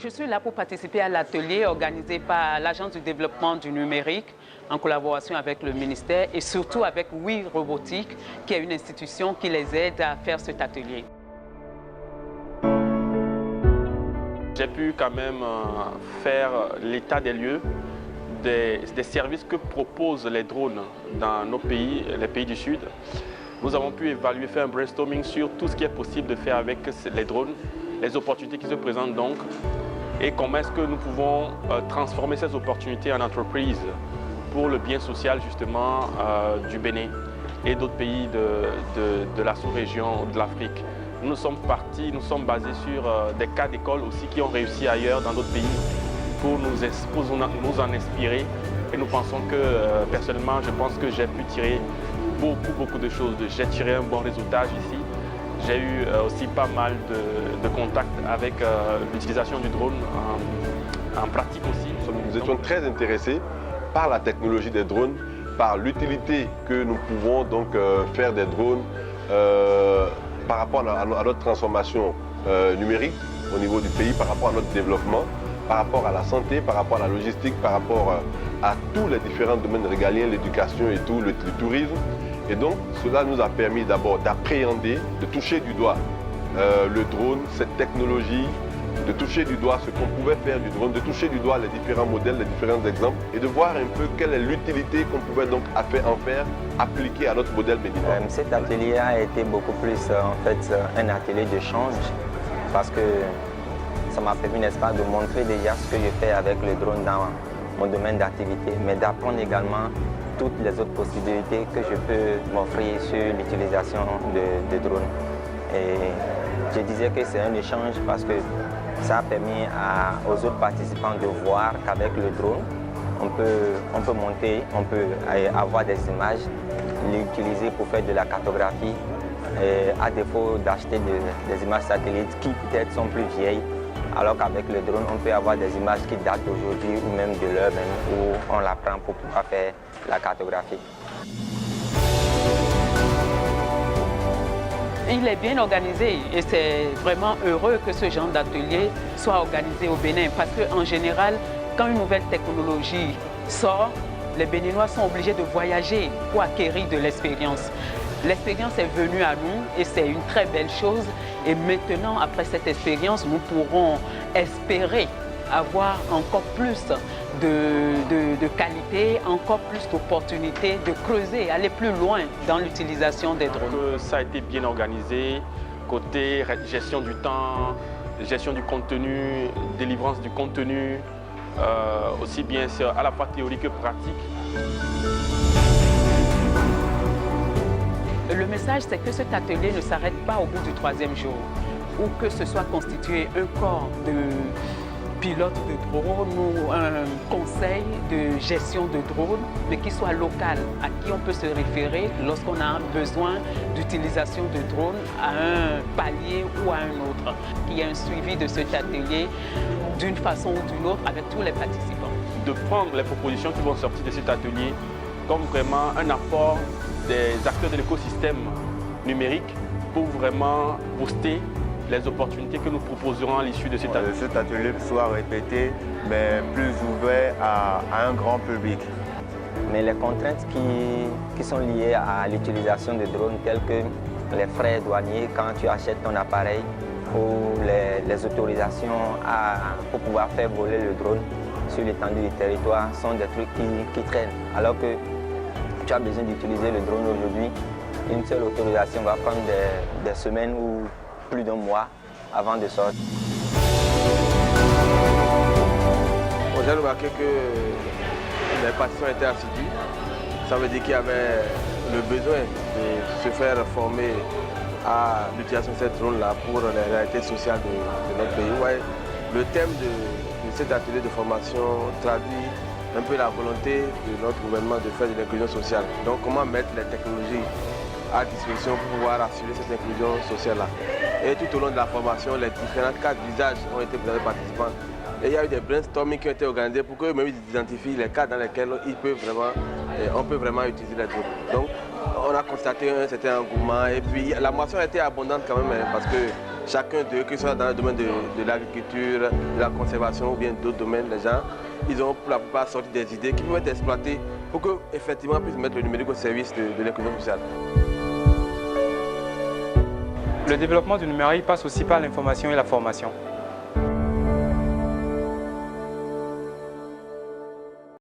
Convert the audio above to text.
Je suis là pour participer à l'atelier organisé par l'Agence du développement du numérique en collaboration avec le ministère et surtout avec Oui Robotique, qui est une institution qui les aide à faire cet atelier. J'ai pu quand même faire l'état des lieux des services que proposent les drones dans nos pays, les pays du Sud. Nous avons pu évaluer, faire un brainstorming sur tout ce qui est possible de faire avec les drones, les opportunités qui se présentent donc, et comment est-ce que nous pouvons transformer ces opportunités en entreprises pour le bien social justement du Bénin et d'autres pays de la sous-région de l'Afrique. Nous sommes partis, nous sommes basés sur des cas d'école aussi qui ont réussi ailleurs dans d'autres pays pour nous en inspirer. Et nous pensons que, personnellement, je pense que j'ai pu tirer beaucoup de choses. J'ai tiré un bon résultat ici. J'ai eu aussi pas mal de contacts avec l'utilisation du drone en pratique aussi. Nous étions très intéressés par la technologie des drones, par l'utilité que nous pouvons donc faire des drones par rapport à notre transformation numérique au niveau du pays, par rapport à notre développement, par rapport à la santé, par rapport à la logistique, par rapport à tous les différents domaines régaliens, l'éducation et tout, le tourisme. Et donc, cela nous a permis d'abord d'appréhender, de toucher du doigt le drone, cette technologie, de toucher du doigt ce qu'on pouvait faire du drone, de toucher du doigt les différents modèles, les différents exemples et de voir un peu quelle est l'utilité qu'on pouvait donc en faire appliquer à notre modèle béninois. Cet atelier a été beaucoup plus en fait un atelier d'échange parce que ça m'a permis, n'est-ce pas, de montrer déjà ce que je fais avec le drone dans mon domaine d'activité, mais d'apprendre également toutes les autres possibilités que je peux m'offrir sur l'utilisation de drones. Et je disais que c'est un échange parce que ça a permis aux autres participants de voir qu'avec le drone, on peut monter, on peut avoir des images, l'utiliser pour faire de la cartographie, et à défaut d'acheter des images satellites qui peut-être sont plus vieilles, alors qu'avec le drone, on peut avoir des images qui datent d'aujourd'hui ou même de l'heure même où on la prend pour pouvoir faire la cartographie. Il est bien organisé et c'est vraiment heureux que ce genre d'atelier soit organisé au Bénin parce qu'en général, quand une nouvelle technologie sort, les Béninois sont obligés de voyager pour acquérir de l'expérience. L'expérience est venue à nous et c'est une très belle chose. Et maintenant, après cette expérience, nous pourrons espérer avoir encore plus de qualité, encore plus d'opportunités de creuser, aller plus loin dans l'utilisation des drones. Ça a été bien organisé, côté gestion du temps, gestion du contenu, délivrance du contenu, aussi bien à la fois théorique que pratique. Le message, c'est que cet atelier ne s'arrête pas au bout du 3e jour, ou que ce soit constitué un corps de pilote de drone ou un conseil de gestion de drone, mais qui soit local, à qui on peut se référer lorsqu'on a besoin d'utilisation de drone à un palier ou à un autre. Il y a un suivi de cet atelier d'une façon ou d'une autre avec tous les participants. De prendre les propositions qui vont sortir de cet atelier comme vraiment un apport des acteurs de l'écosystème numérique pour vraiment booster les opportunités que nous proposerons à l'issue de cet atelier. Cet atelier soit répété, mais plus ouvert à un grand public. Mais les contraintes qui sont liées à l'utilisation de drones, telles que les frais douaniers quand tu achètes ton appareil ou les autorisations pour pouvoir faire voler le drone sur l'étendue du territoire, sont des trucs qui traînent. Alors que tu as besoin d'utiliser le drone aujourd'hui, une seule autorisation va prendre des semaines ou plus d'un mois avant de sortir. J'ai remarqué que les participants étaient assidus. Ça veut dire qu'il y avait le besoin de se faire former à l'utilisation de cette drone-là pour les réalités sociales de notre pays. Ouais, le thème de cet atelier de formation traduit un peu la volonté de notre gouvernement de faire de l'inclusion sociale. Donc comment mettre les technologies à disposition pour pouvoir assurer cette inclusion sociale-là. Et tout au long de la formation, les différents cas d'usage ont été présentés aux participants. Et il y a eu des brainstorming qui ont été organisés pour qu'eux-mêmes identifient les cas dans lesquels on peut vraiment utiliser les drones. Donc, on a constaté un certain engouement et puis la moisson a été abondante quand même parce que chacun d'eux, que ce soit dans le domaine de l'agriculture, de la conservation ou bien d'autres domaines, les gens, ils ont pour la plupart sorti des idées qui peuvent être exploitées pour qu'effectivement on puisse mettre le numérique au service de l'inclusion sociale. Le développement du numérique passe aussi par l'information et la formation.